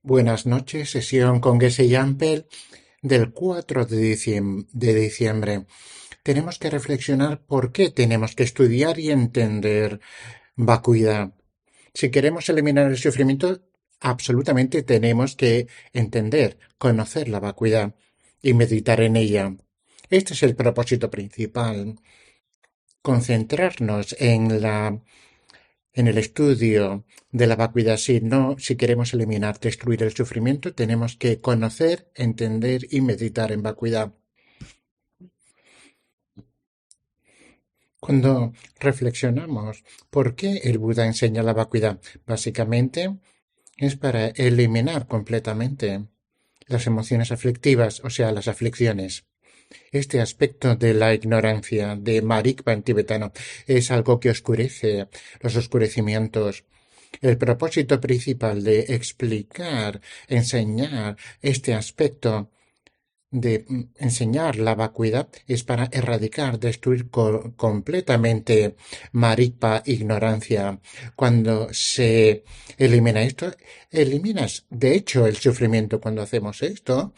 Buenas noches, sesión con Geshe Yampel del 4 de diciembre. Tenemos que reflexionar por qué tenemos que estudiar y entender vacuidad. Si queremos eliminar el sufrimiento, absolutamente tenemos que entender, conocer la vacuidad y meditar en ella. Este es el propósito principal, concentrarnos en el estudio de la vacuidad. Si queremos eliminar, destruir el sufrimiento, tenemos que conocer, entender y meditar en vacuidad. Cuando reflexionamos, ¿por qué el Buda enseña la vacuidad? Básicamente es para eliminar completamente las emociones aflictivas, o sea, las aflicciones. Este aspecto de la ignorancia de Marikpa en tibetano es algo que oscurece los oscurecimientos. El propósito principal de explicar, enseñar este aspecto de enseñar la vacuidad es para erradicar, destruir completamente marikpa, ignorancia. Cuando se elimina esto, eliminas de hecho el sufrimiento. Cuando hacemos esto,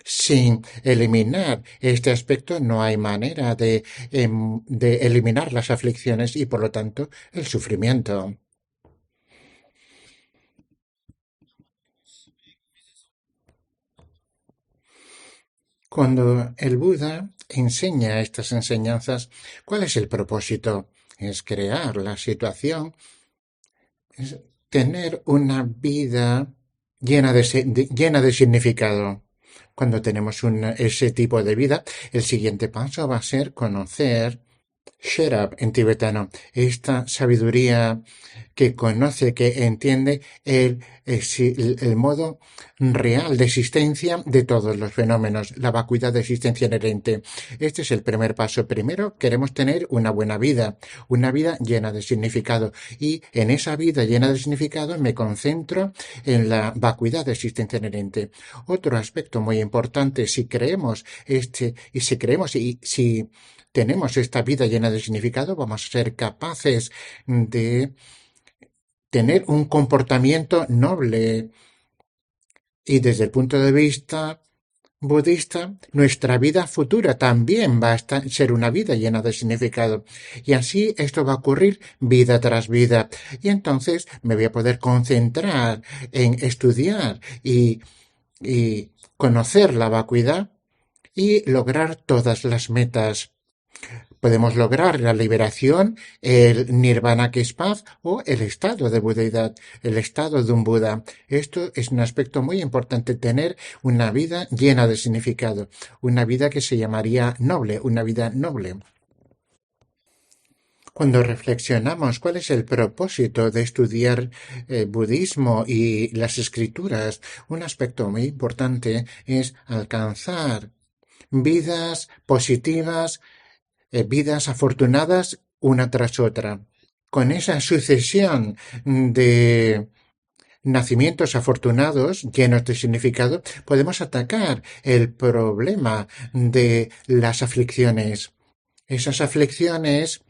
sin eliminar este aspecto, no hay manera de eliminar las aflicciones y por lo tanto el sufrimiento. Cuando el Buda enseña estas enseñanzas, ¿cuál es el propósito? Es crear la situación, es tener una vida llena de significado. Cuando tenemos ese tipo de vida, el siguiente paso va a ser conocer Sherab en tibetano, esta sabiduría que conoce, que entiende el modo real de existencia de todos los fenómenos, la vacuidad de existencia inherente. Este es el primer paso. Primero, queremos tener una vida llena de significado. Y en esa vida llena de significado me concentro en la vacuidad de existencia inherente. Otro aspecto muy importante, si si tenemos esta vida llena de significado, vamos a ser capaces de tener un comportamiento noble y desde el punto de vista budista, nuestra vida futura también va a ser una vida llena de significado. Y así esto va a ocurrir vida tras vida. Y entonces me voy a poder concentrar en estudiar y conocer la vacuidad y lograr todas las metas. Podemos lograr la liberación, el nirvana que es paz o el estado de budeidad, el estado de un Buda. Esto es un aspecto muy importante, tener una vida llena de significado, una vida que se llamaría noble, una vida noble. Cuando reflexionamos cuál es el propósito de estudiar budismo y las escrituras, un aspecto muy importante es alcanzar vidas positivas, vidas afortunadas una tras otra. Con esa sucesión de nacimientos afortunados, llenos de significado, podemos atacar el problema de las aflicciones. Esas aflicciones,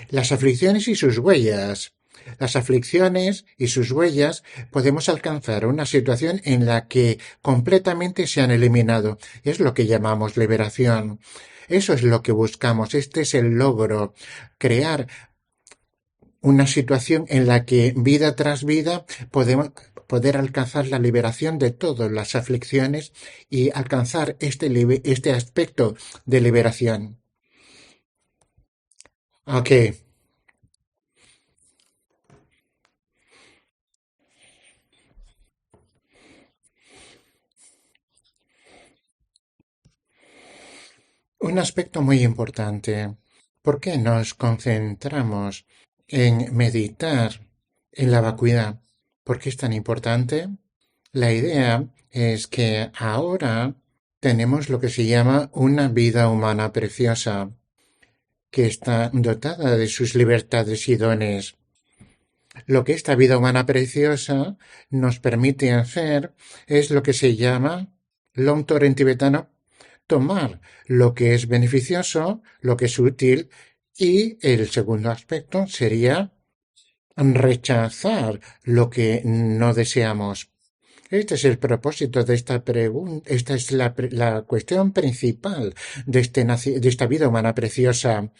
las aflicciones y sus huellas. Las aflicciones y sus huellas podemos alcanzar una situación en la que completamente se han eliminado. Es lo que llamamos liberación. Eso es lo que buscamos. Este es el logro. Crear una situación en la que vida tras vida podemos poder alcanzar la liberación de todas las aflicciones y alcanzar este aspecto de liberación. Ok, un aspecto muy importante. ¿Por qué nos concentramos en meditar en la vacuidad? ¿Por qué es tan importante? La idea es que ahora tenemos lo que se llama una vida humana preciosa, que está dotada de sus libertades y dones. Lo que esta vida humana preciosa nos permite hacer es lo que se llama Longtor en tibetano, tomar lo que es beneficioso, lo que es útil, y el segundo aspecto sería rechazar lo que no deseamos. Este es el propósito de esta pregunta, esta es la cuestión principal de, de esta vida humana preciosa,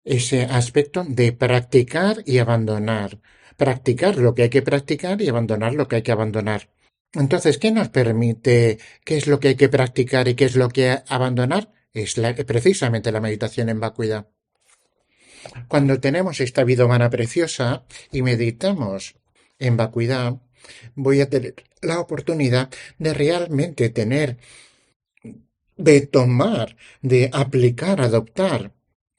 ese aspecto de practicar y abandonar. Practicar lo que hay que practicar y abandonar lo que hay que abandonar. Entonces, ¿qué nos permite? ¿Qué es lo que hay que practicar y qué es lo que abandonar? Es precisamente la meditación en vacuidad. Cuando tenemos esta vida humana preciosa y meditamos en vacuidad, voy a tener la oportunidad de realmente tener, de tomar, de aplicar, adoptar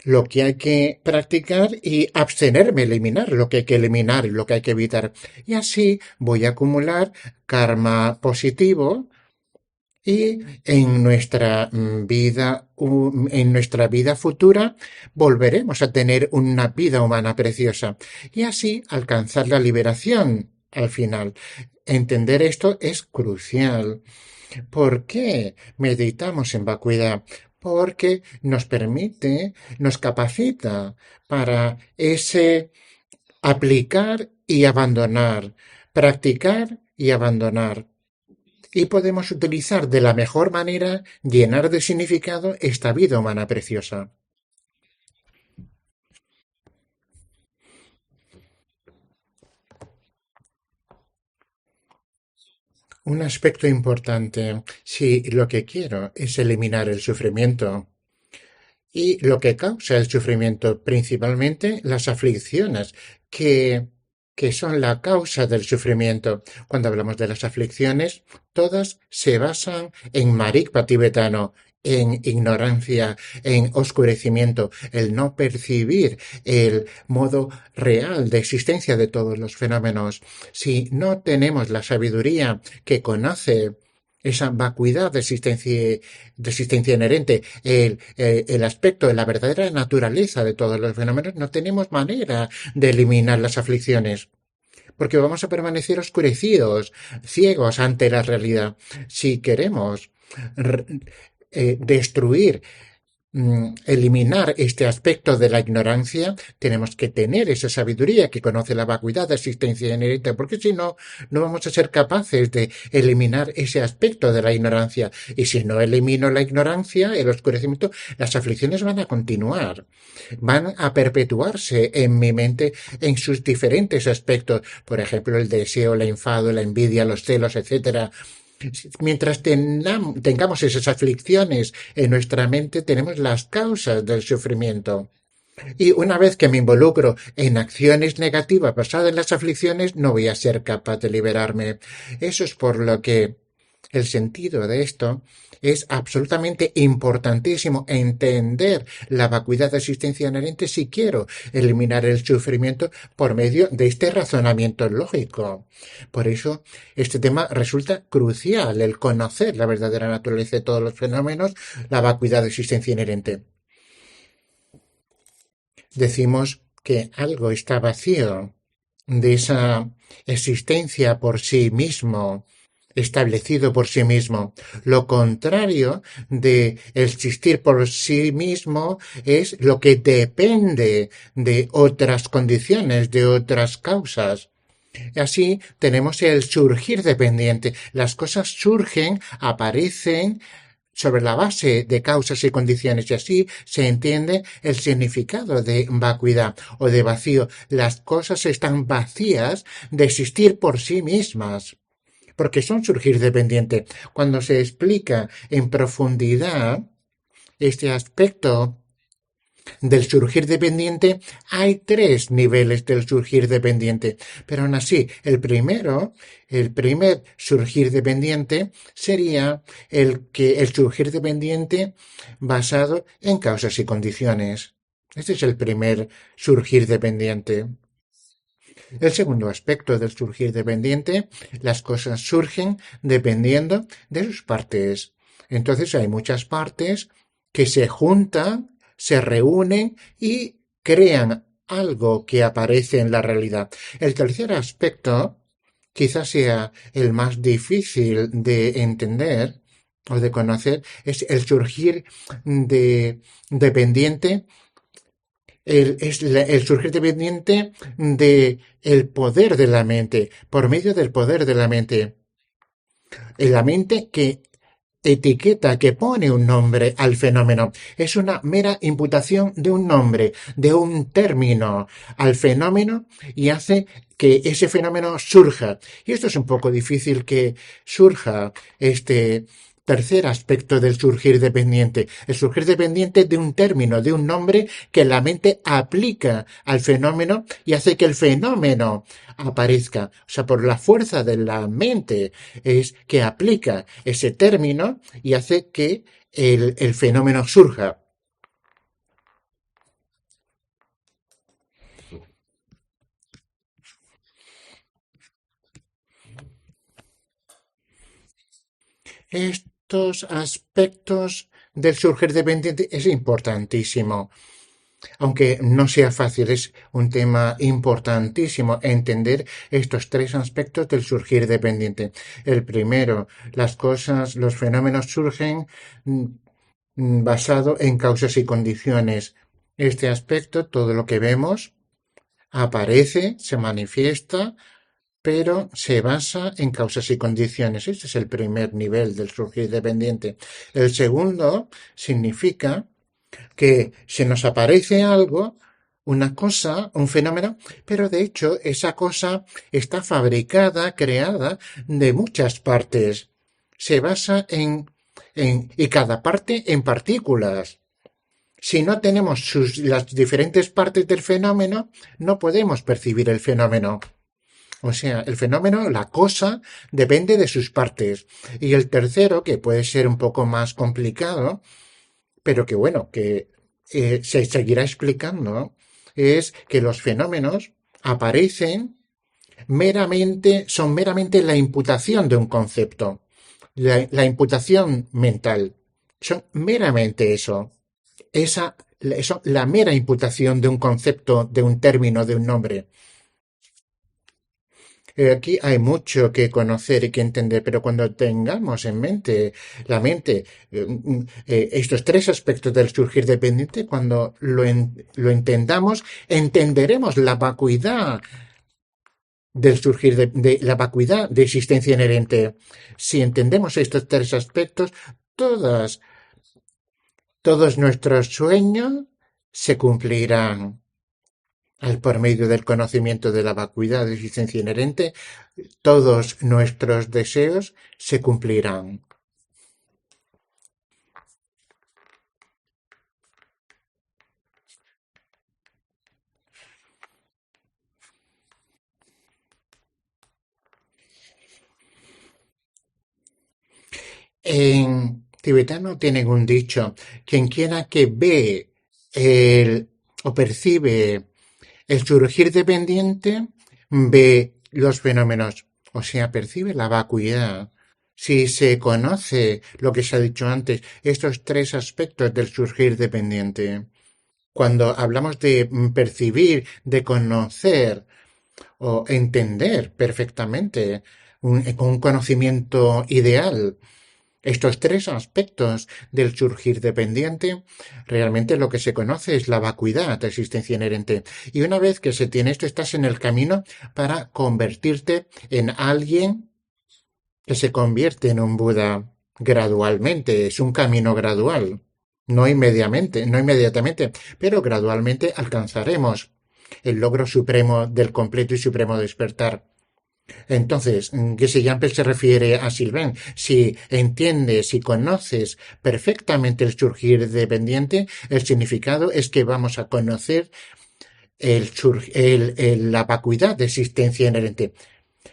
lo que hay que practicar y abstenerme, eliminar lo que hay que eliminar y lo que hay que evitar. Y así voy a acumular karma positivo y en nuestra vida, en nuestra vida futura, volveremos a tener una vida humana preciosa y así alcanzar la liberación al final. Entender esto es crucial. ¿Por qué meditamos en vacuidad? Porque nos permite, nos capacita para ese aplicar y abandonar, practicar y abandonar. Y podemos utilizar de la mejor manera, llenar de significado esta vida humana preciosa. Un aspecto importante, si lo que quiero es eliminar el sufrimiento, y lo que causa el sufrimiento, principalmente las aflicciones, que, que son la causa del sufrimiento. Cuando hablamos de las aflicciones, todas se basan en marikpa tibetano, en ignorancia, en oscurecimiento, el no percibir el modo real de existencia de todos los fenómenos. Si no tenemos la sabiduría que conoce esa vacuidad de existencia inherente, el aspecto de la verdadera naturaleza de todos los fenómenos, no tenemos manera de eliminar las aflicciones, porque vamos a permanecer oscurecidos, ciegos ante la realidad. Si queremos destruir eliminar este aspecto de la ignorancia, tenemos que tener esa sabiduría que conoce la vacuidad de existencia inherente, porque si no, no vamos a ser capaces de eliminar ese aspecto de la ignorancia. Y si no elimino la ignorancia, el oscurecimiento, las aflicciones van a continuar, van a perpetuarse en mi mente en sus diferentes aspectos, por ejemplo, el deseo, el enfado, la envidia, los celos, etcétera. Mientras tengamos esas aflicciones en nuestra mente, tenemos las causas del sufrimiento. Y una vez que me involucro en acciones negativas basadas en las aflicciones, no voy a ser capaz de liberarme. Eso es por lo que el sentido de esto es absolutamente importantísimo entender la vacuidad de existencia inherente si quiero eliminar el sufrimiento por medio de este razonamiento lógico. Por eso este tema resulta crucial, el conocer la verdadera naturaleza de todos los fenómenos, la vacuidad de existencia inherente. Decimos que algo está vacío de esa existencia por sí mismo, establecido por sí mismo. Lo contrario de existir por sí mismo es lo que depende de otras condiciones, de otras causas. Así tenemos el surgir dependiente. Las cosas surgen, aparecen, sobre la base de causas y condiciones y así se entiende el significado de vacuidad o de vacío. Las cosas están vacías de existir por sí mismas porque son surgir dependiente. Cuando se explica en profundidad este aspecto del surgir dependiente, hay tres niveles del surgir dependiente, pero aún así, el primer surgir dependiente sería el surgir dependiente basado en causas y condiciones. Este es el primer surgir dependiente. El segundo aspecto del surgir dependiente, las cosas surgen dependiendo de sus partes. Entonces hay muchas partes que se juntan, se reúnen y crean algo que aparece en la realidad. El tercer aspecto quizás sea el más difícil de entender o de conocer, es el surgir dependiente el surgir dependiente de el poder de la mente, por medio del poder de la mente. La mente que etiqueta, que pone un nombre al fenómeno. Es una mera imputación de un nombre, de un término al fenómeno y hace que ese fenómeno surja. Y esto es un poco difícil que surja este tercer aspecto del surgir dependiente. El surgir dependiente de un término, de un nombre que la mente aplica al fenómeno y hace que el fenómeno aparezca. O sea, por la fuerza de la mente es que aplica ese término y hace que el fenómeno surja. Estos aspectos del surgir dependiente es importantísimo. Aunque no sea fácil, es un tema importantísimo entender estos tres aspectos del surgir dependiente. El primero, las cosas, los fenómenos surgen basado en causas y condiciones. Este aspecto, todo lo que vemos, aparece, se manifiesta, pero se basa en causas y condiciones. Este es el primer nivel del surgir dependiente. El segundo significa que se nos aparece algo, una cosa, un fenómeno, pero de hecho esa cosa está fabricada, creada de muchas partes. Se basa y cada parte en partículas. Si no tenemos las diferentes partes del fenómeno, no podemos percibir el fenómeno. O sea, el fenómeno, la cosa, depende de sus partes. Y el tercero, que puede ser un poco más complicado, pero que bueno, que se seguirá explicando, es que los fenómenos aparecen meramente, son meramente la imputación de un concepto, la imputación mental. Son meramente eso. La mera imputación de un concepto, de un término, de un nombre. Aquí hay mucho que conocer y que entender, pero cuando tengamos en mente, la mente, estos tres aspectos del surgir dependiente, cuando lo entendamos, entenderemos la vacuidad del surgir de la vacuidad de existencia inherente. Si entendemos estos tres aspectos, todas, todos nuestros sueños se cumplirán. Por medio del conocimiento de la vacuidad de existencia inherente, todos nuestros deseos se cumplirán. En tibetano tienen un dicho, quien quiera que ve o percibe el surgir dependiente, ve los fenómenos, o sea, percibe la vacuidad. Si se conoce lo que se ha dicho antes, estos tres aspectos del surgir dependiente, cuando hablamos de percibir, de conocer o entender perfectamente con un conocimiento ideal, estos tres aspectos del surgir dependiente, realmente lo que se conoce es la vacuidad de existencia inherente. Y una vez que se tiene esto, estás en el camino para convertirte en alguien que se convierte en un Buda gradualmente. Es un camino gradual. No inmediatamente, pero gradualmente alcanzaremos el logro supremo del completo y supremo despertar. Entonces, Geshe Jampel se refiere a Sylvain. Si entiendes, si conoces perfectamente el surgir dependiente, el significado es que vamos a conocer la vacuidad de existencia inherente,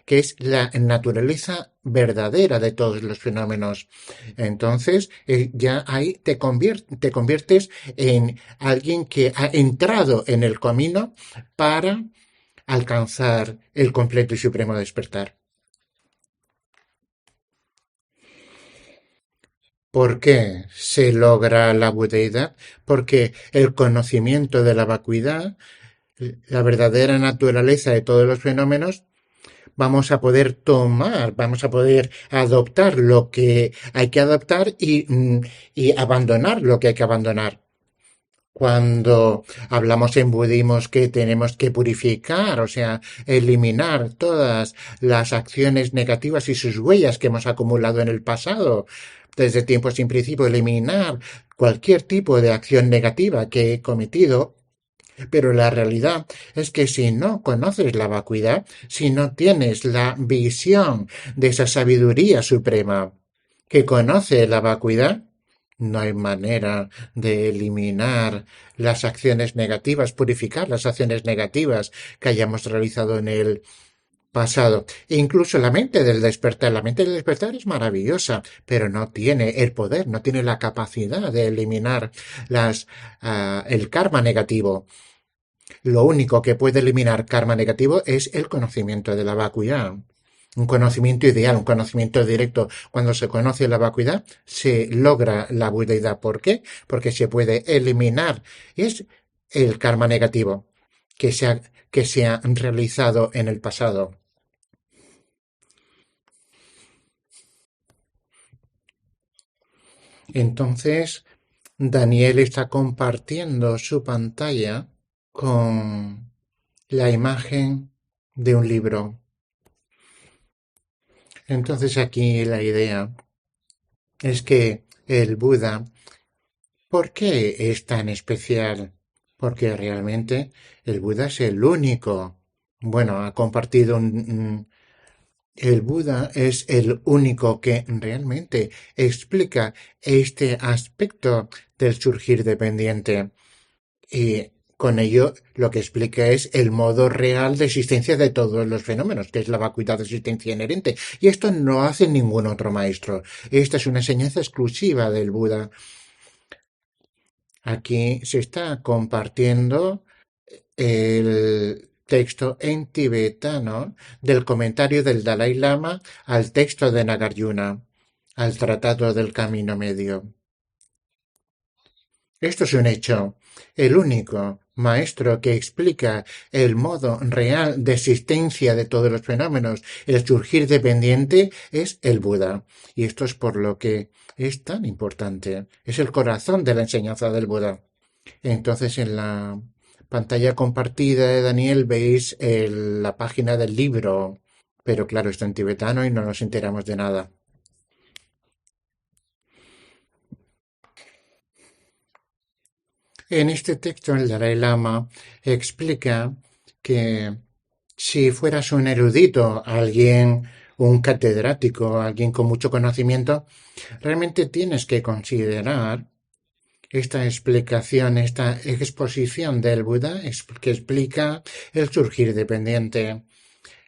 que es la naturaleza verdadera de todos los fenómenos. Entonces, ya ahí te conviertes en alguien que ha entrado en el camino para alcanzar el completo y supremo despertar. ¿Por qué se logra la budeidad? Porque el conocimiento de la vacuidad, la verdadera naturaleza de todos los fenómenos, vamos a poder tomar, vamos a poder adoptar lo que hay que adoptar y abandonar lo que hay que abandonar. Cuando hablamos en budismo que tenemos que purificar, o sea, eliminar todas las acciones negativas y sus huellas que hemos acumulado en el pasado, desde tiempos sin principio, eliminar cualquier tipo de acción negativa que he cometido. Pero la realidad es que si no conoces la vacuidad, si no tienes la visión de esa sabiduría suprema que conoce la vacuidad, no hay manera de eliminar las acciones negativas, purificar las acciones negativas que hayamos realizado en el pasado. E incluso la mente del despertar es maravillosa, pero no tiene el poder, no tiene la capacidad de eliminar el karma negativo. Lo único que puede eliminar karma negativo es el conocimiento de la vacuidad. Un conocimiento ideal, un conocimiento directo. Cuando se conoce la vacuidad, se logra la budeidad. ¿Por qué? Porque se puede eliminar. Es el karma negativo que se ha realizado en el pasado. Entonces, Daniel está compartiendo su pantalla con la imagen de un libro. Entonces aquí la idea es que el Buda, ¿por qué es tan especial? Porque realmente el Buda es el único. Bueno, ha compartido el Buda es el único que realmente explica este aspecto del surgir dependiente. Y con ello lo que explica es el modo real de existencia de todos los fenómenos, que es la vacuidad de existencia inherente. Y esto no hace ningún otro maestro. Esta es una enseñanza exclusiva del Buda. Aquí se está compartiendo el texto en tibetano del comentario del Dalai Lama al texto de Nagarjuna, al Tratado del Camino Medio. Esto es un hecho. El único maestro que explica el modo real de existencia de todos los fenómenos, el surgir dependiente, es el Buda. Y esto es por lo que es tan importante. Es el corazón de la enseñanza del Buda. Entonces, en la pantalla compartida de Daniel veis la página del libro, pero claro, está en tibetano y no nos enteramos de nada. En este texto, el Dalai Lama explica que si fueras un erudito, alguien, un catedrático, alguien con mucho conocimiento, realmente tienes que considerar esta explicación, esta exposición del Buda que explica el surgir dependiente.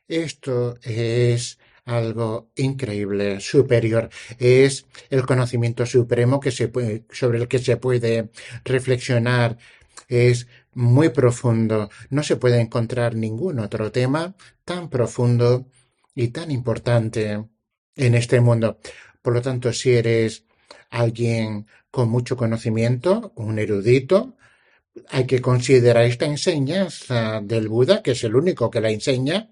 Esto es algo increíble, superior. Es el conocimiento supremo sobre el que se puede reflexionar. Es muy profundo. No se puede encontrar ningún otro tema tan profundo y tan importante en este mundo. Por lo tanto, si eres alguien con mucho conocimiento, un erudito, hay que considerar esta enseñanza del Buda, que es el único que la enseña,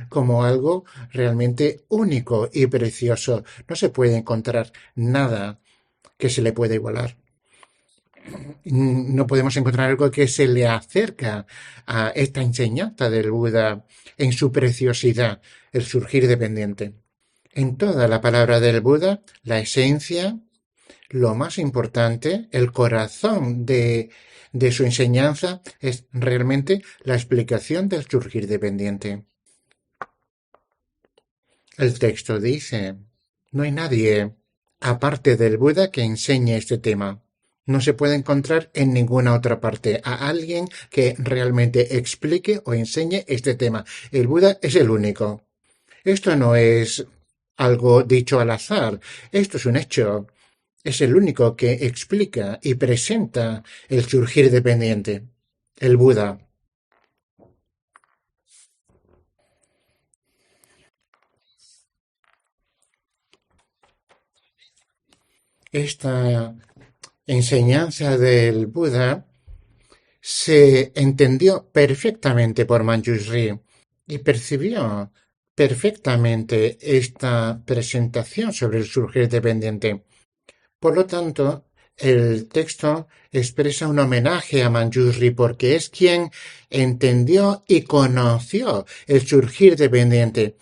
como algo realmente único y precioso. No se puede encontrar nada que se le pueda igualar. No podemos encontrar algo que se le acerca a esta enseñanza del Buda en su preciosidad, el surgir dependiente. En toda la palabra del Buda, la esencia, lo más importante, el corazón de su enseñanza es realmente la explicación del surgir dependiente. El texto dice, no hay nadie, aparte del Buda, que enseñe este tema. No se puede encontrar en ninguna otra parte a alguien que realmente explique o enseñe este tema. El Buda es el único. Esto no es algo dicho al azar, esto es un hecho. Es el único que explica y presenta el surgir dependiente. El Buda. Esta enseñanza del Buda se entendió perfectamente por Manjushri y percibió perfectamente esta presentación sobre el surgir dependiente. Por lo tanto, el texto expresa un homenaje a Manjusri porque es quien entendió y conoció el surgir dependiente.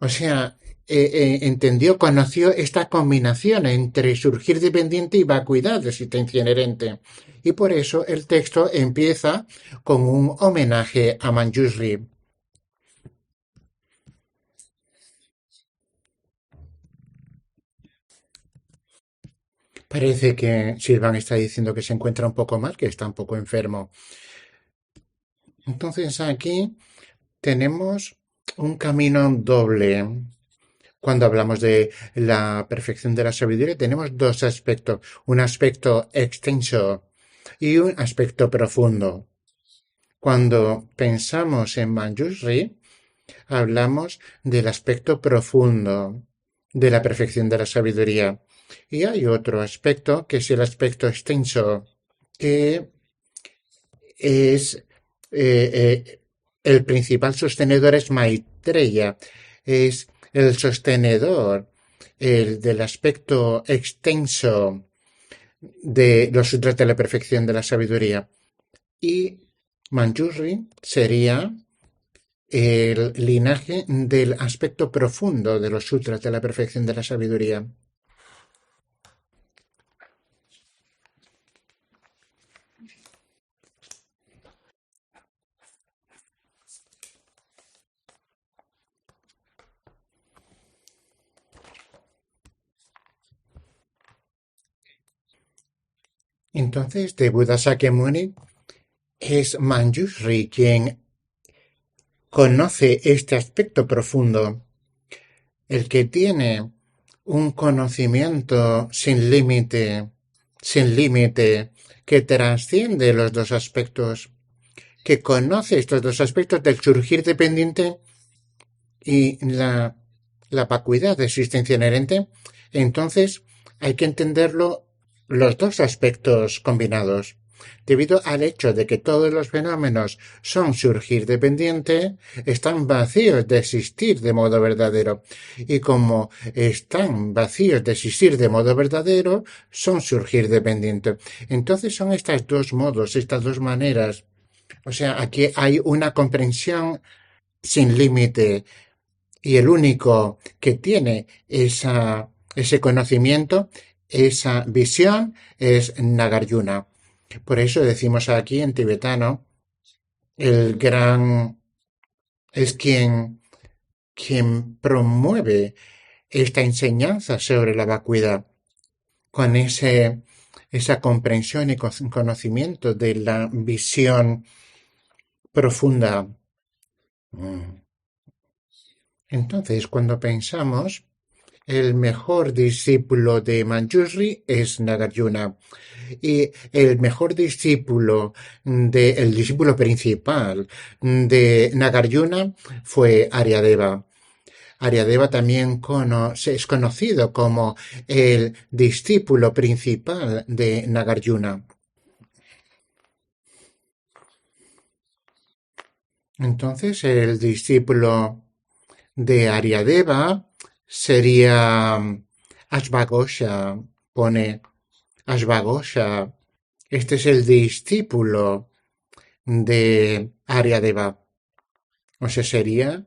O sea, entendió, conoció esta combinación entre surgir dependiente y vacuidad de existencia inherente. Y por eso el texto empieza con un homenaje a Manjusri. Parece que Silvan está diciendo que se encuentra un poco mal, que está un poco enfermo. Entonces aquí tenemos un camino doble. Cuando hablamos de la perfección de la sabiduría, tenemos dos aspectos, un aspecto extenso y un aspecto profundo. Cuando pensamos en Manjusri, hablamos del aspecto profundo de la perfección de la sabiduría. Y hay otro aspecto que es el aspecto extenso, que es el principal sostenedor es Maitreya, es el sostenedor del aspecto extenso de los sutras de la perfección de la sabiduría. Y Manjusri sería el linaje del aspecto profundo de los sutras de la perfección de la sabiduría. Entonces, de Buda Sakyamuni es Manjusri quien conoce este aspecto profundo, el que tiene un conocimiento sin límite, que trasciende los dos aspectos, que conoce estos dos aspectos del surgir dependiente y la vacuidad de existencia inherente, entonces hay que entenderlo los dos aspectos combinados. Debido al hecho de que todos los fenómenos son surgir dependiente, están vacíos de existir de modo verdadero. Y como están vacíos de existir de modo verdadero, son surgir dependiente. Entonces son estos dos modos, estas dos maneras. O sea, aquí hay una comprensión sin límite y el único que tiene ese conocimiento, esa visión, es Nagarjuna. Por eso decimos aquí en tibetano, el gran es quien promueve esta enseñanza sobre la vacuidad, con esa comprensión y conocimiento de la visión profunda. Entonces, cuando pensamos, el mejor discípulo de Manjusri es Nagarjuna. Y el mejor discípulo el discípulo principal de Nagarjuna fue Aryadeva. Aryadeva también es conocido como el discípulo principal de Nagarjuna. Entonces, el discípulo de Aryadeva sería Ashvagosha, pone Ashvagosha. Este es el discípulo de Aryadeva. O sea, sería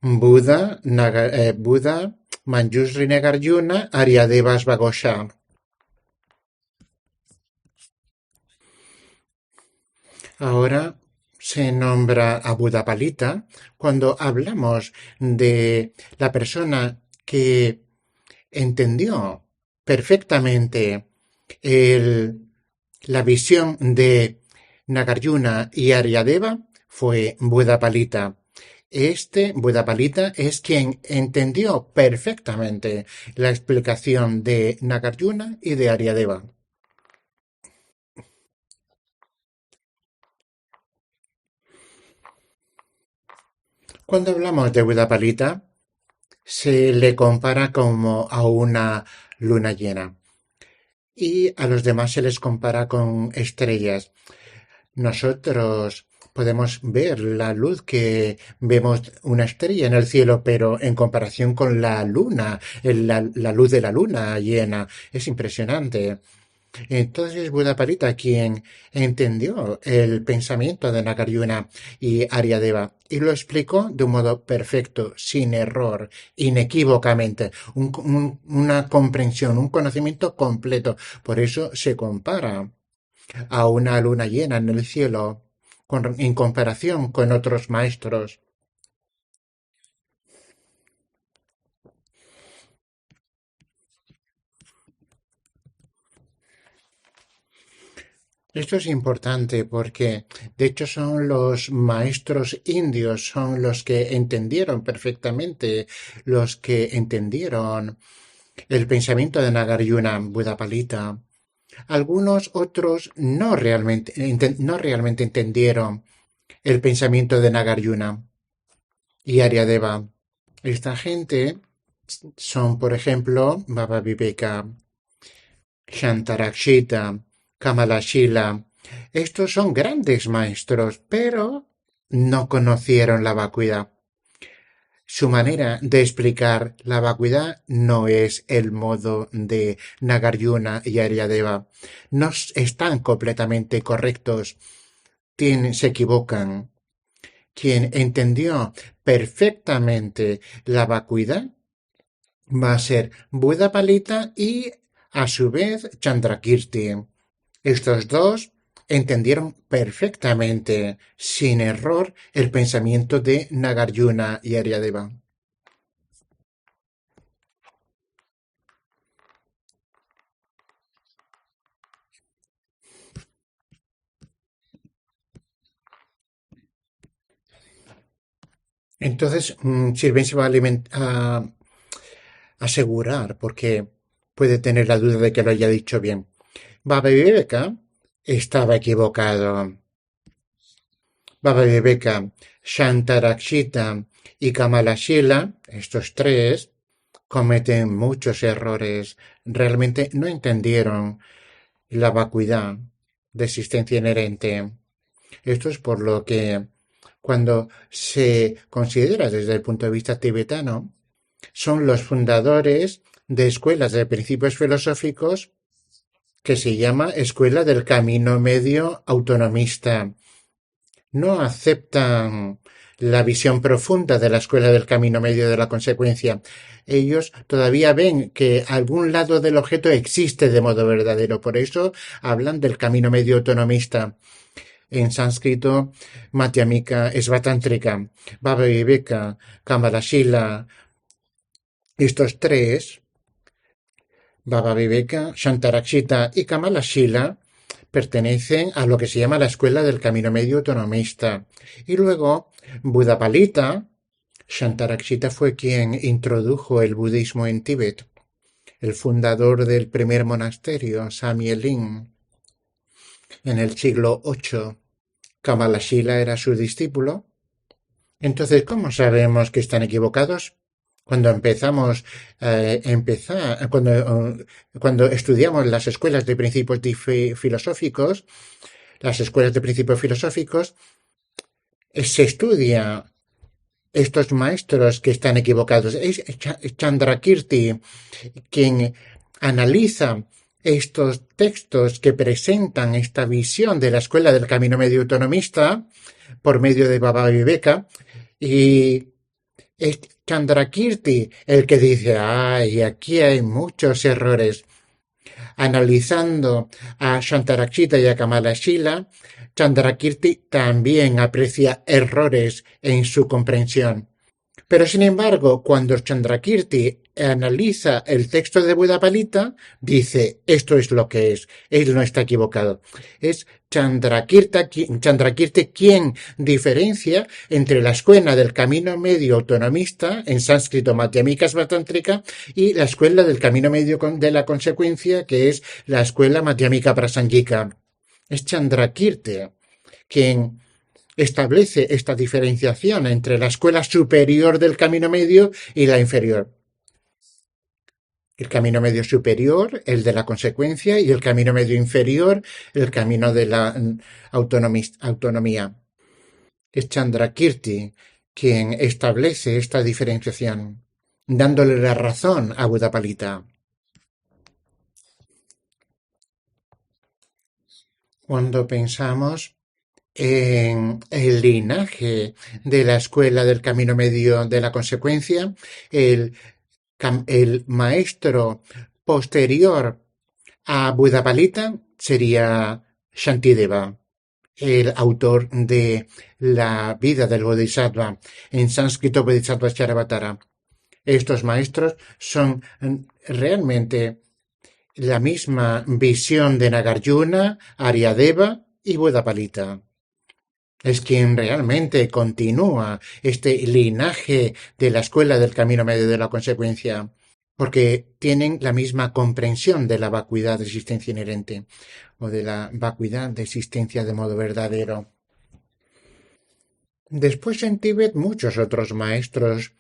Buda, Manjusri Nagarjuna, Aryadeva Ashvagosha. Ahora se nombra a Budapalita cuando hablamos de la persona que entendió perfectamente la visión de Nagarjuna y Aryadeva fue Budapalita. Este Budapalita es quien entendió perfectamente la explicación de Nagarjuna y de Aryadeva. Cuando hablamos de Budapalita, se le compara como a una luna llena y a los demás se les compara con estrellas. Nosotros podemos ver la luz que vemos una estrella en el cielo, pero en comparación con la luna, la luz de la luna llena, es impresionante. Entonces Buddha quien entendió el pensamiento de Nagarjuna y Aryadeva y lo explicó de un modo perfecto, sin error, inequívocamente, una comprensión, un conocimiento completo. Por eso se compara a una luna llena en el cielo en comparación con otros maestros. Esto es importante porque, de hecho, son los maestros indios, son los que entendieron perfectamente, los que entendieron el pensamiento de Nagarjuna, Buddhapalita. Algunos otros no realmente entendieron el pensamiento de Nagarjuna y Aryadeva. Esta gente son, por ejemplo, Baba Viveka, Shantarakshita, Kamalashila. Estos son grandes maestros, pero no conocieron la vacuidad. Su manera de explicar la vacuidad no es el modo de Nagarjuna y Aryadeva. No están completamente correctos. Se equivocan. Quien entendió perfectamente la vacuidad va a ser Buda Palita y a su vez Chandrakirti. Estos dos entendieron perfectamente, sin error, el pensamiento de Nagarjuna y Aryadeva. Entonces, Sirven se va a asegurar, porque puede tener la duda de que lo haya dicho bien. Baba Viveka estaba equivocado. Baba Viveka, Shantarakshita y Kamalashila, estos tres, cometen muchos errores. Realmente no entendieron la vacuidad de existencia inherente. Esto es por lo que cuando se considera desde el punto de vista tibetano, son los fundadores de escuelas de principios filosóficos que se llama Escuela del Camino Medio Autonomista. No aceptan la visión profunda de la Escuela del Camino Medio de la Consecuencia. Ellos todavía ven que algún lado del objeto existe de modo verdadero. Por eso hablan del camino medio autonomista. En sánscrito, Madhyamika Svatántrika, Baba Viveka, Kamalashila. Estos tres, Baba Viveka, Shantarakshita y Kamalashila, pertenecen a lo que se llama la Escuela del Camino Medio Autonomista. Y luego, Buddhapalita, Shantarakshita fue quien introdujo el budismo en Tíbet, el fundador del primer monasterio, Samye-Lin, en el siglo VIII. Kamalashila era su discípulo. Entonces, ¿cómo sabemos que están equivocados? Cuando cuando estudiamos las escuelas de principios filosóficos, las escuelas de principios filosóficos, se estudia estos maestros que están equivocados. Es Chandrakirti quien analiza estos textos que presentan esta visión de la escuela del camino medio autonomista por medio de Baba Viveka y es Chandrakirti el que dice, ay, aquí hay muchos errores. Analizando a Shantarakshita y a Kamalashila, Chandrakirti también aprecia errores en su comprensión. Pero sin embargo, cuando Chandrakirti analiza el texto de Buddhapalita, dice, esto es lo que es, él no está equivocado. Es Chandrakirti quien diferencia entre la escuela del camino medio autonomista, en sánscrito Madhyamika Svatántrika, y la escuela del camino medio de la consecuencia, que es la escuela Madhyamika Prasangika. Es Chandrakirti quien establece esta diferenciación entre la escuela superior del camino medio y la inferior. El camino medio superior, el de la consecuencia, y el camino medio inferior, el camino de la autonomía. Es Chandrakirti quien establece esta diferenciación, dándole la razón a Buddhapalita. Cuando pensamos en el linaje de la escuela del camino medio de la consecuencia, el, el maestro posterior a Buddhapalita sería Shantideva, el autor de la vida del Bodhisattva, en sánscrito Bodhisattva Charavattara. Estos maestros son realmente la misma visión de Nagarjuna, Aryadeva y Buddhapalita. Es quien realmente continúa este linaje de la escuela del camino medio de la consecuencia, porque tienen la misma comprensión de la vacuidad de existencia inherente o de la vacuidad de existencia de modo verdadero. Después en Tíbet muchos otros maestros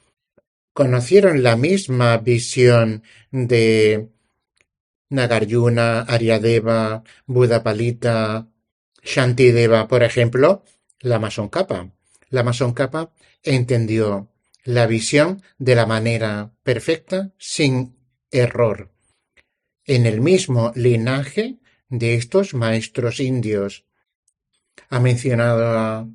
conocieron la misma visión de Nagarjuna, Aryadeva, Buddhapalita, Shantideva, por ejemplo, Lama Tsongkhapa. Lama Tsongkhapa entendió la visión de la manera perfecta, sin error, en el mismo linaje de estos maestros indios. Ha mencionado a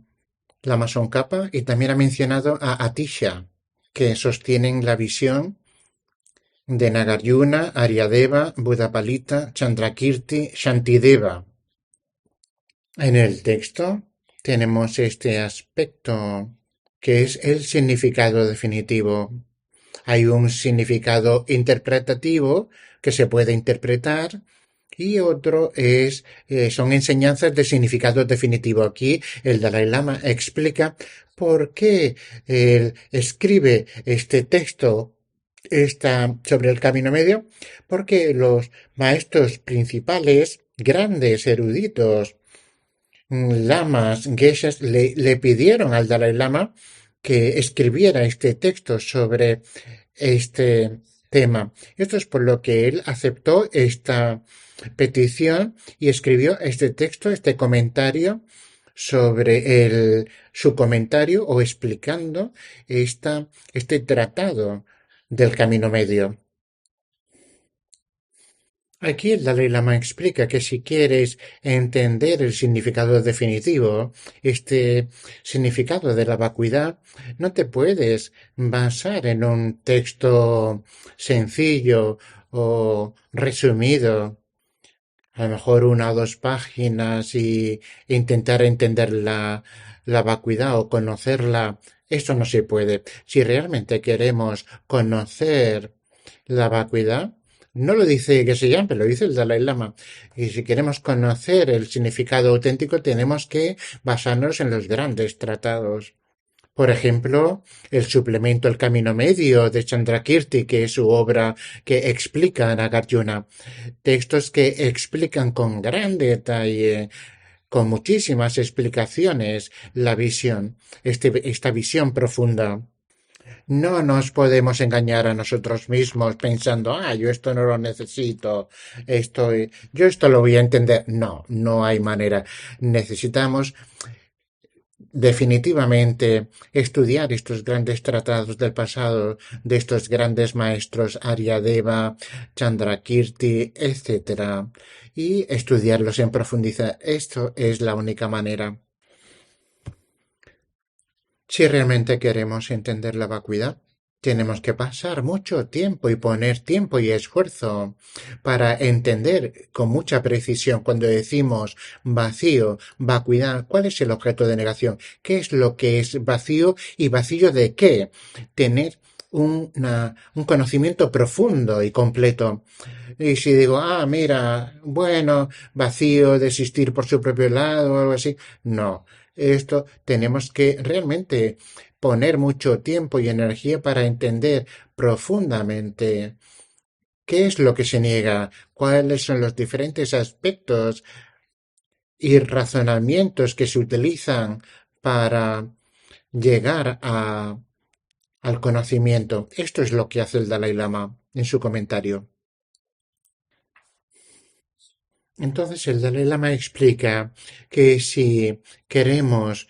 Lama Tsongkhapa y también ha mencionado a Atisha, que sostienen la visión de Nagarjuna, Aryadeva, Buddhapalita, Chandrakirti, Shantideva. En el texto tenemos este aspecto que es el significado definitivo. Hay un significado interpretativo que se puede interpretar y otro son enseñanzas de significado definitivo. Aquí el Dalai Lama explica por qué él escribe este texto sobre el camino medio, porque los maestros principales, grandes eruditos, lamas, geishas, le pidieron al Dalai Lama que escribiera este texto sobre este tema. Esto es por lo que él aceptó esta petición y escribió este texto, este comentario sobre su comentario o explicando este tratado del camino medio. Aquí el Dalai Lama explica que si quieres entender el significado definitivo, este significado de la vacuidad, no te puedes basar en un texto sencillo o resumido, a lo mejor una o dos páginas y intentar entender la vacuidad o conocerla. Esto no se puede. Si realmente queremos conocer la vacuidad, no lo dice Geshe-Yanpe, pero lo dice el Dalai Lama. Y si queremos conocer el significado auténtico, tenemos que basarnos en los grandes tratados. Por ejemplo, el suplemento El Camino Medio de Chandrakirti, que es su obra que explica a Nagarjuna. Textos que explican con gran detalle, con muchísimas explicaciones, la visión, esta visión profunda. No nos podemos engañar a nosotros mismos pensando, yo esto no lo necesito, yo esto lo voy a entender. No, no hay manera. Necesitamos definitivamente estudiar estos grandes tratados del pasado de estos grandes maestros Aryadeva, Chandrakirti, etcétera, y estudiarlos en profundidad. Esto es la única manera. Si realmente queremos entender la vacuidad, tenemos que pasar mucho tiempo y poner tiempo y esfuerzo para entender con mucha precisión cuando decimos vacío, vacuidad, cuál es el objeto de negación, qué es lo que es vacío y vacío de qué. Tener un conocimiento profundo y completo. Y si digo, mira, bueno, vacío de existir por su propio lado o algo así, no. Esto tenemos que realmente poner mucho tiempo y energía para entender profundamente qué es lo que se niega, cuáles son los diferentes aspectos y razonamientos que se utilizan para llegar al conocimiento. Esto es lo que hace el Dalai Lama en su comentario. Entonces el Dalai Lama explica que si queremos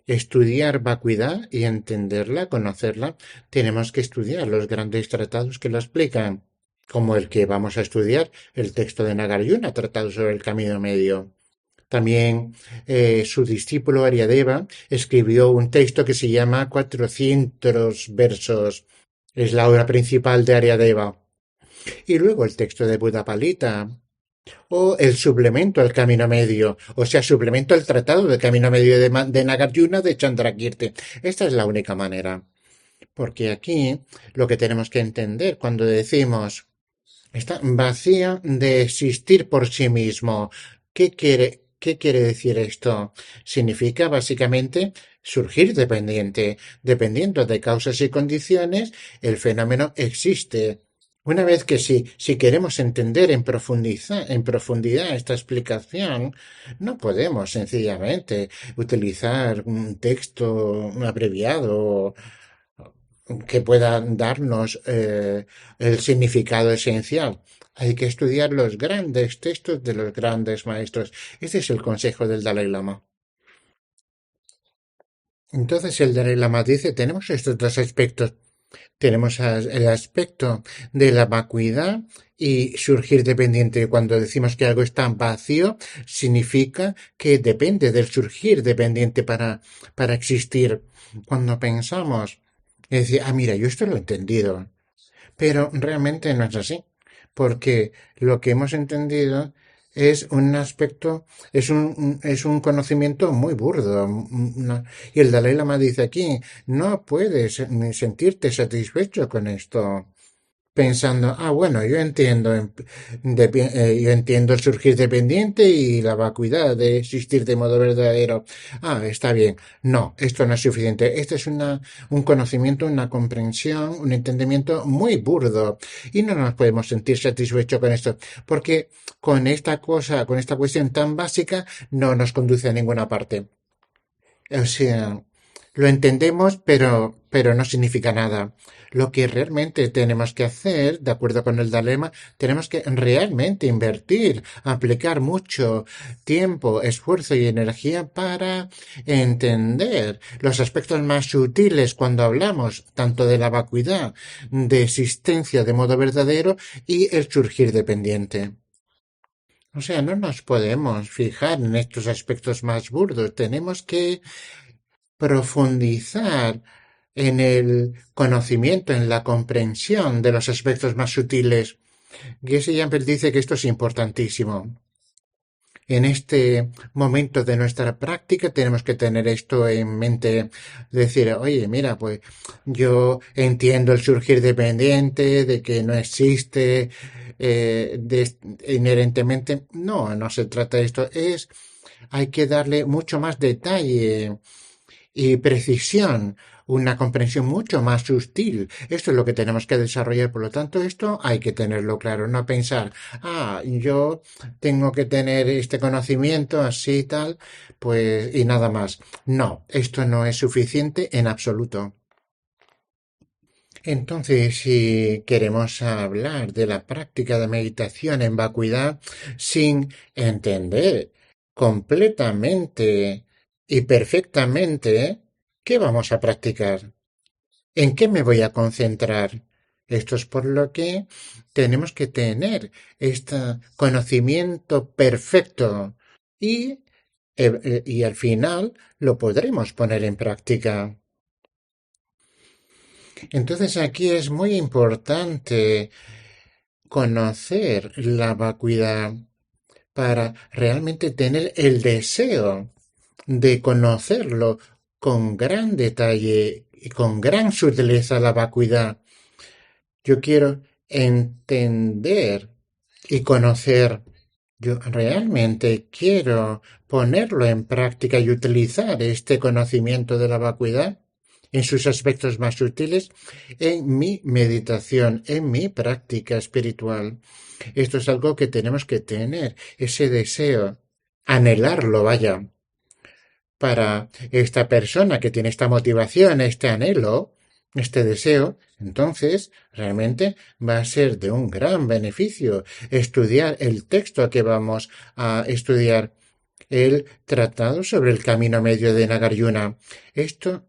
estudiar vacuidad y entenderla, conocerla, tenemos que estudiar los grandes tratados que la explican, como el que vamos a estudiar, el texto de Nagarjuna, tratado sobre el camino medio. También su discípulo Aryadeva escribió un texto que se llama 400 versos. Es la obra principal de Aryadeva. Y luego el texto de Budapalita, o el suplemento al Camino Medio, o sea, suplemento al Tratado del Camino Medio de Nagarjuna de Chandrakirti. Esta es la única manera. Porque aquí lo que tenemos que entender cuando decimos está vacía de existir por sí mismo. ¿Qué quiere decir esto? Significa básicamente surgir dependiente. Dependiendo de causas y condiciones, el fenómeno existe. Una vez que si queremos entender en profundidad esta explicación, no podemos sencillamente utilizar un texto abreviado que pueda darnos el significado esencial. Hay que estudiar los grandes textos de los grandes maestros. Este es el consejo del Dalai Lama. Entonces el Dalai Lama dice, tenemos estos dos aspectos. Tenemos el aspecto de la vacuidad y surgir dependiente. Cuando decimos que algo está vacío, significa que depende del surgir dependiente para existir. Cuando pensamos, es decir, mira, yo esto lo he entendido, pero realmente no es así, porque lo que hemos entendido es un aspecto, es un conocimiento muy burdo. Y el Dalai Lama dice aquí, no puedes sentirte satisfecho con esto pensando, bueno, yo entiendo el surgir dependiente y la vacuidad de existir de modo verdadero. Está bien. No, esto no es suficiente. Este es un conocimiento, una comprensión, un entendimiento muy burdo y no nos podemos sentir satisfechos con esto, porque con esta cuestión tan básica, no nos conduce a ninguna parte. O sea, lo entendemos, pero no significa nada. Lo que realmente tenemos que hacer, de acuerdo con el Dalema, tenemos que realmente invertir, aplicar mucho tiempo, esfuerzo y energía para entender los aspectos más sutiles cuando hablamos tanto de la vacuidad, de existencia de modo verdadero y el surgir dependiente. O sea, no nos podemos fijar en estos aspectos más burdos. Tenemos que profundizar en el conocimiento, en la comprensión de los aspectos más sutiles. Jesse Jumper dice que esto es importantísimo. En este momento de nuestra práctica tenemos que tener esto en mente, decir, oye, mira, pues yo entiendo el surgir dependiente, de que no existe inherentemente. No, no se trata de esto. Hay que darle mucho más detalle y precisión, una comprensión mucho más sutil. Esto es lo que tenemos que desarrollar. Por lo tanto, esto hay que tenerlo claro, no pensar, yo tengo que tener este conocimiento así y tal, pues, y nada más. No, esto no es suficiente en absoluto. Entonces, si queremos hablar de la práctica de meditación en vacuidad sin entender completamente y perfectamente qué vamos a practicar, en qué me voy a concentrar. Esto es por lo que tenemos que tener este conocimiento perfecto y al final lo podremos poner en práctica. Entonces aquí es muy importante conocer la vacuidad para realmente tener el deseo de conocerlo con gran detalle y con gran sutileza la vacuidad. Yo quiero entender y conocer. Yo realmente quiero ponerlo en práctica y utilizar este conocimiento de la vacuidad en sus aspectos más sutiles en mi meditación, en mi práctica espiritual. Esto es algo que tenemos que tener, ese deseo, anhelarlo, vaya, para esta persona que tiene esta motivación, este anhelo, este deseo, entonces realmente va a ser de un gran beneficio estudiar el texto que vamos a estudiar. el Tratado sobre el Camino Medio de Nagarjuna. Este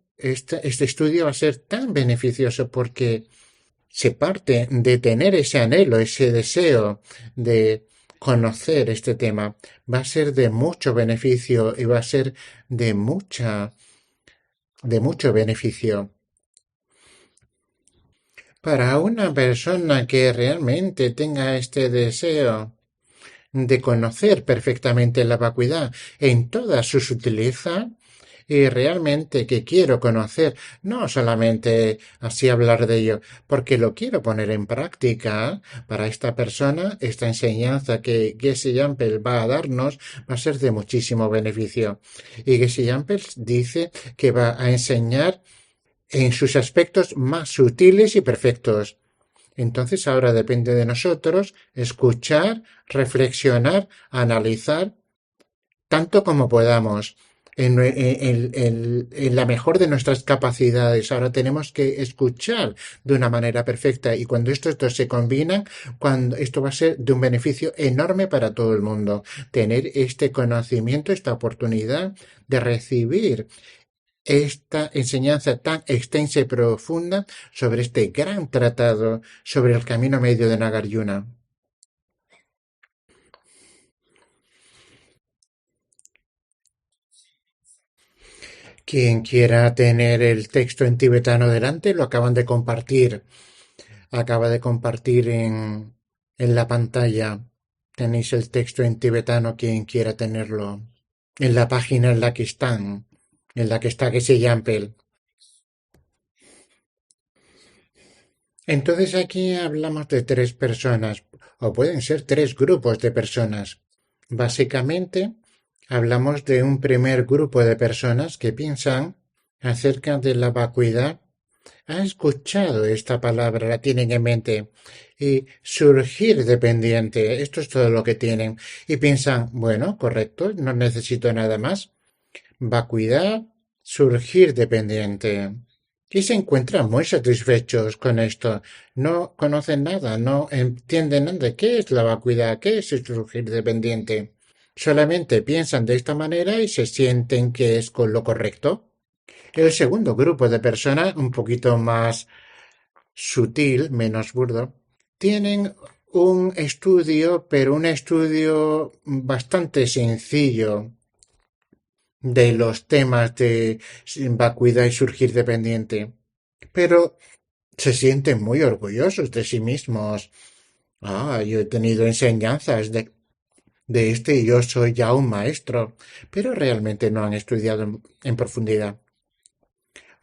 estudio va a ser tan beneficioso porque se parte de tener ese anhelo, ese deseo de conocer este tema. Va a ser de mucho beneficio y va a ser de de mucho beneficio. Para una persona que realmente tenga este deseo de conocer perfectamente la vacuidad en toda su sutileza y realmente que quiero conocer, no solamente así hablar de ello, porque lo quiero poner en práctica para esta persona, esta enseñanza que Geshe Yampel va a darnos va a ser de muchísimo beneficio. Y Geshe Yampel dice que va a enseñar en sus aspectos más sutiles y perfectos. Entonces ahora depende de nosotros escuchar, reflexionar, analizar tanto como podamos, en la mejor de nuestras capacidades. Ahora tenemos que escuchar de una manera perfecta y cuando estos dos se combinan, cuando esto va a ser de un beneficio enorme para todo el mundo. Tener este conocimiento, esta oportunidad de recibir esta enseñanza tan extensa y profunda sobre este gran tratado sobre el camino medio de Nagarjuna. Quien quiera tener el texto en tibetano delante, lo acaban de compartir. Acaba de compartir en la pantalla. Tenéis el texto en tibetano, quien quiera tenerlo. En la página en la que están, en la que está Geshe Yampel. Entonces aquí hablamos de tres personas, o pueden ser tres grupos de personas. Básicamente, hablamos de un primer grupo de personas que piensan acerca de la vacuidad. Ha escuchado esta palabra, la tienen en mente. Y surgir dependiente, esto es todo lo que tienen. Y piensan, bueno, correcto, no necesito nada más. Vacuidad, surgir dependiente. Y se encuentran muy satisfechos con esto. No conocen nada, no entienden nada. ¿Qué es la vacuidad? ¿Qué es el surgir dependiente? Solamente piensan de esta manera y se sienten que es con lo correcto. El segundo grupo de personas, un poquito más sutil, menos burdo, tienen un estudio, pero un estudio bastante sencillo de los temas de vacuidad y surgir dependiente, pero se sienten muy orgullosos de sí mismos. Ah, yo he tenido enseñanzas de este y yo soy ya un maestro, pero realmente no han estudiado en profundidad.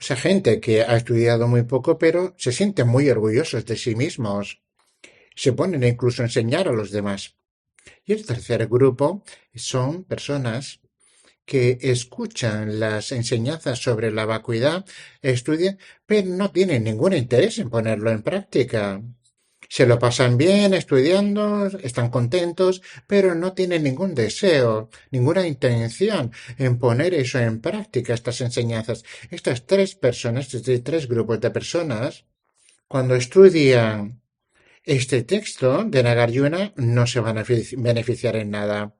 O sea, gente que ha estudiado muy poco, pero se sienten muy orgullosos de sí mismos. Se ponen incluso a enseñar a los demás. Y el tercer grupo son personas que escuchan las enseñanzas sobre la vacuidad, estudian, pero no tienen ningún interés en ponerlo en práctica. Se lo pasan bien estudiando, están contentos, pero no tienen ningún deseo, ninguna intención en poner eso en práctica, estas enseñanzas. Estas tres personas, desde tres grupos de personas, cuando estudian este texto de Nagarjuna, no se van a beneficiar en nada.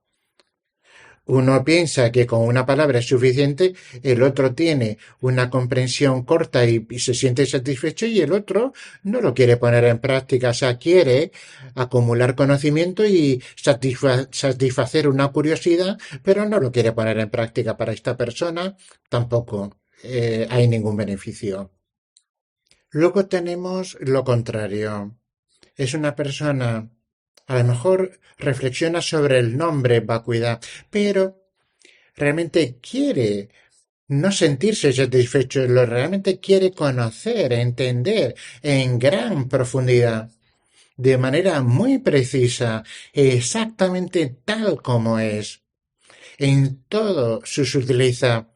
Uno piensa que con una palabra es suficiente, el otro tiene una comprensión corta y se siente satisfecho y el otro no lo quiere poner en práctica, o sea, quiere acumular conocimiento y satisfacer una curiosidad, pero no lo quiere poner en práctica. Para esta persona tampoco hay ningún beneficio. Luego tenemos lo contrario. Es una persona, a lo mejor reflexiona sobre el nombre vacuidad, pero realmente quiere no sentirse satisfecho, lo realmente quiere conocer, entender en gran profundidad, de manera muy precisa, exactamente tal como es, en todo su sutileza.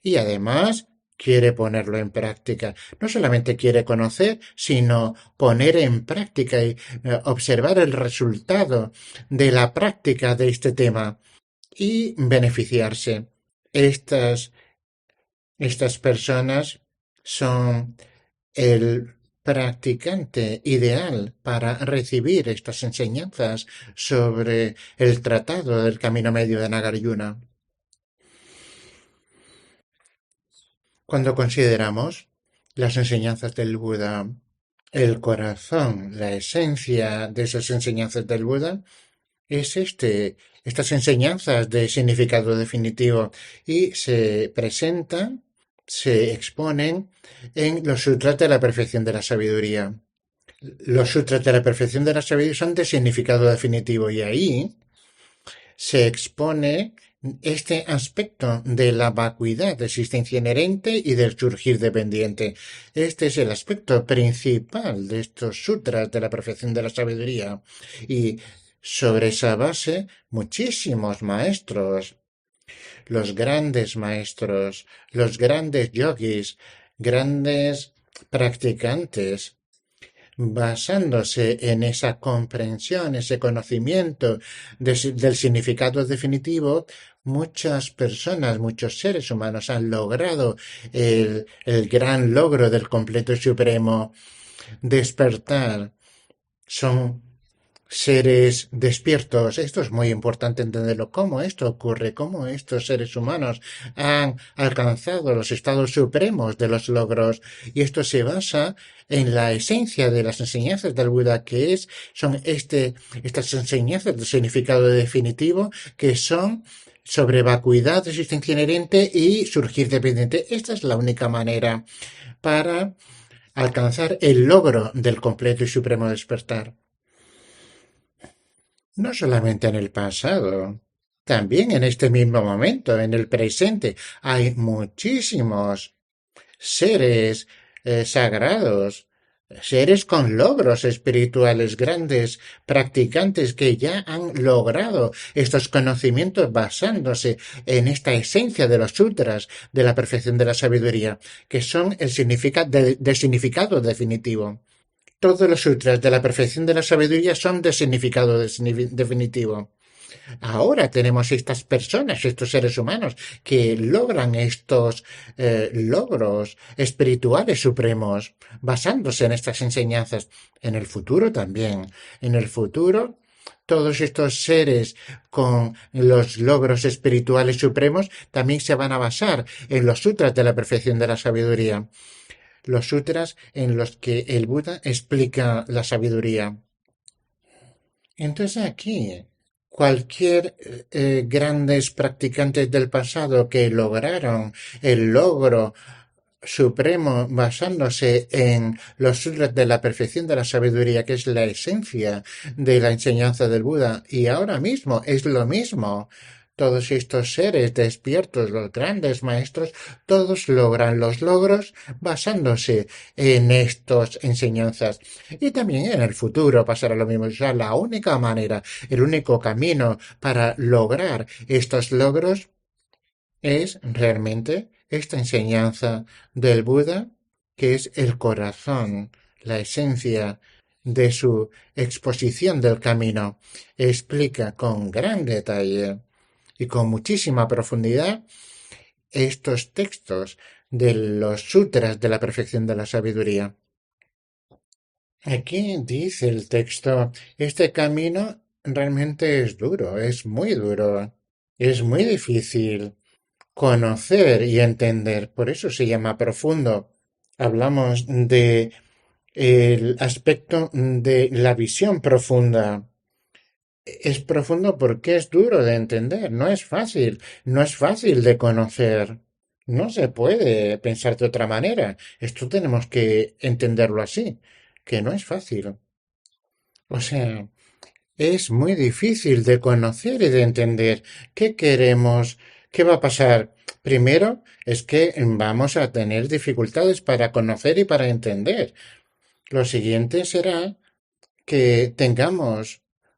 Y además quiere ponerlo en práctica. No solamente quiere conocer, sino poner en práctica y observar el resultado de la práctica de este tema y beneficiarse. Estas, estas personas son el practicante ideal para recibir estas enseñanzas sobre el tratado del camino medio de Nagarjuna. Cuando consideramos las enseñanzas del Buda, el corazón, la esencia de esas enseñanzas del Buda es estas enseñanzas de significado definitivo y se presentan, se exponen en los sutras de la perfección de la sabiduría. Los sutras de la perfección de la sabiduría son de significado definitivo y ahí se expone este aspecto de la vacuidad de existencia inherente y del surgir dependiente. Este es el aspecto principal de estos sutras de la perfección de la sabiduría. Y sobre esa base, muchísimos maestros, los grandes yogis, grandes practicantes, basándose en esa comprensión, ese conocimiento del significado definitivo, muchas personas, muchos seres humanos han logrado el gran logro del completo y supremo despertar. Son seres despiertos. Esto es muy importante entenderlo. ¿Cómo esto ocurre? ¿Cómo estos seres humanos han alcanzado los estados supremos de los logros? Y esto se basa en la esencia de las enseñanzas del Buda, que son estas enseñanzas de significado definitivo, que son sobre vacuidad, existencia inherente y surgir dependiente. Esta es la única manera para alcanzar el logro del completo y supremo despertar. No solamente en el pasado, también en este mismo momento, en el presente, hay muchísimos seres sagrados, seres con logros espirituales grandes, practicantes que ya han logrado estos conocimientos basándose en esta esencia de los sutras de la perfección de la sabiduría, que son el significado definitivo. Todos los sutras de la perfección de la sabiduría son de significado definitivo. Ahora tenemos estas personas, estos seres humanos, que logran estos logros espirituales supremos basándose en estas enseñanzas. En el futuro también. En el futuro, todos estos seres con los logros espirituales supremos también se van a basar en los sutras de la perfección de la sabiduría. Los sutras en los que el Buda explica la sabiduría. Entonces aquí, cualquier grandes practicantes del pasado que lograron el logro supremo basándose en los sutras de la perfección de la sabiduría, que es la esencia de la enseñanza del Buda, y ahora mismo es lo mismo. Todos estos seres despiertos, los grandes maestros, todos logran los logros basándose en estas enseñanzas. Y también en el futuro pasará lo mismo. O sea, la única manera, el único camino para lograr estos logros es realmente esta enseñanza del Buda, que es el corazón, la esencia de su exposición del camino. Explica con gran detalle y con muchísima profundidad estos textos de los sutras de la perfección de la sabiduría. Aquí dice el texto, este camino realmente es duro, es muy duro, es muy difícil conocer y entender, por eso se llama profundo. Hablamos de el aspecto de la visión profunda. Es profundo porque es duro de entender, no es fácil, no es fácil de conocer. No se puede pensar de otra manera. Esto tenemos que entenderlo así, que no es fácil. O sea, es muy difícil de conocer y de entender qué queremos, qué va a pasar. Primero es que vamos a tener dificultades para conocer y para entender. Lo siguiente será que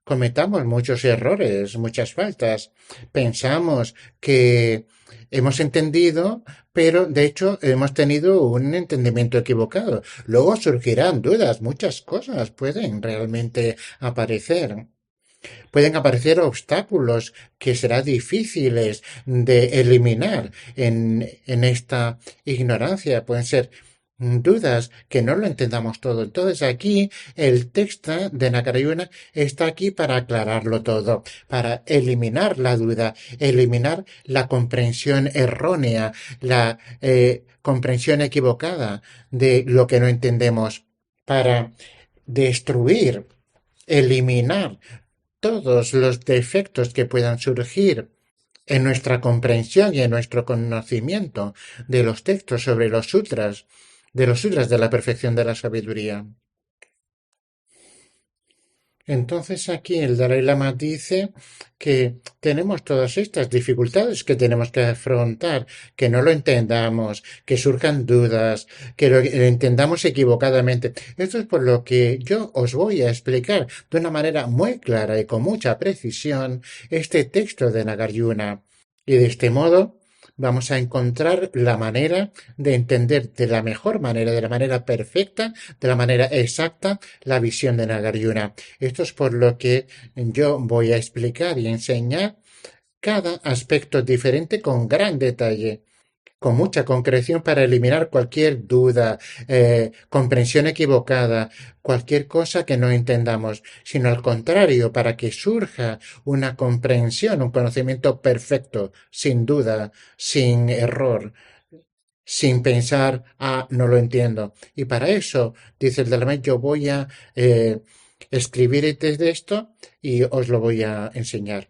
cometamos muchos errores, muchas faltas. Pensamos que hemos entendido, pero de hecho hemos tenido un entendimiento equivocado. Luego surgirán dudas, muchas cosas pueden realmente aparecer. Pueden aparecer obstáculos que serán difíciles de eliminar en esta ignorancia. Pueden ser dudas, que no lo entendamos todo. Entonces aquí el texto de Nagarjuna está aquí para aclararlo todo, para eliminar la duda, eliminar la comprensión errónea, la comprensión equivocada de lo que no entendemos, para destruir, eliminar todos los defectos que puedan surgir en nuestra comprensión y en nuestro conocimiento de los textos sobre los sutras de la perfección de la sabiduría. Entonces aquí el Dalai Lama dice que tenemos todas estas dificultades que tenemos que afrontar, que no lo entendamos, que surjan dudas, que lo entendamos equivocadamente. Esto es por lo que yo os voy a explicar de una manera muy clara y con mucha precisión este texto de Nagarjuna. Y de este modo vamos a encontrar la manera de entender de la mejor manera, de la manera perfecta, de la manera exacta, la visión de Nagarjuna. Esto es por lo que yo voy a explicar y enseñar cada aspecto diferente con gran detalle, con mucha concreción para eliminar cualquier duda, comprensión equivocada, cualquier cosa que no entendamos, sino al contrario, para que surja una comprensión, un conocimiento perfecto, sin duda, sin error, sin pensar, no lo entiendo. Y para eso, dice el Dalai, yo voy a escribir desde esto y os lo voy a enseñar.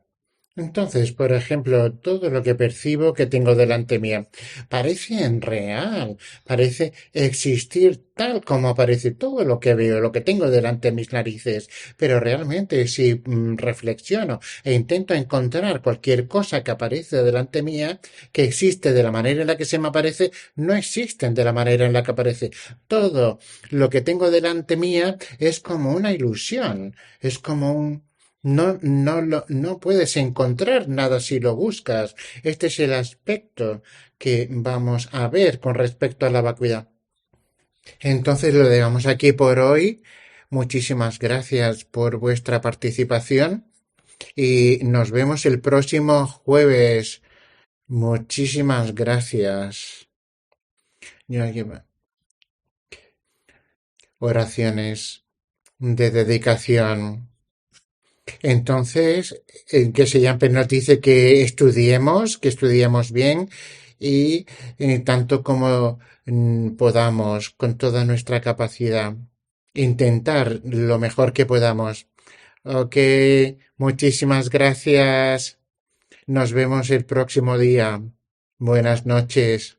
Entonces, por ejemplo, todo lo que percibo que tengo delante mía parece real, parece existir tal como aparece todo lo que veo, lo que tengo delante de mis narices, pero realmente si reflexiono e intento encontrar cualquier cosa que aparece delante mía, que existe de la manera en la que se me aparece, no existen de la manera en la que aparece. Todo lo que tengo delante mía es como una ilusión, es como no puedes encontrar nada si lo buscas. Este es el aspecto que vamos a ver con respecto a la vacuidad. Entonces lo dejamos aquí por hoy. Muchísimas gracias por vuestra participación y nos vemos el próximo jueves. Muchísimas gracias. Oraciones de dedicación. Entonces, que se llame nos dice que estudiemos bien y tanto como podamos, con toda nuestra capacidad, intentar lo mejor que podamos. Ok, muchísimas gracias. Nos vemos el próximo día. Buenas noches.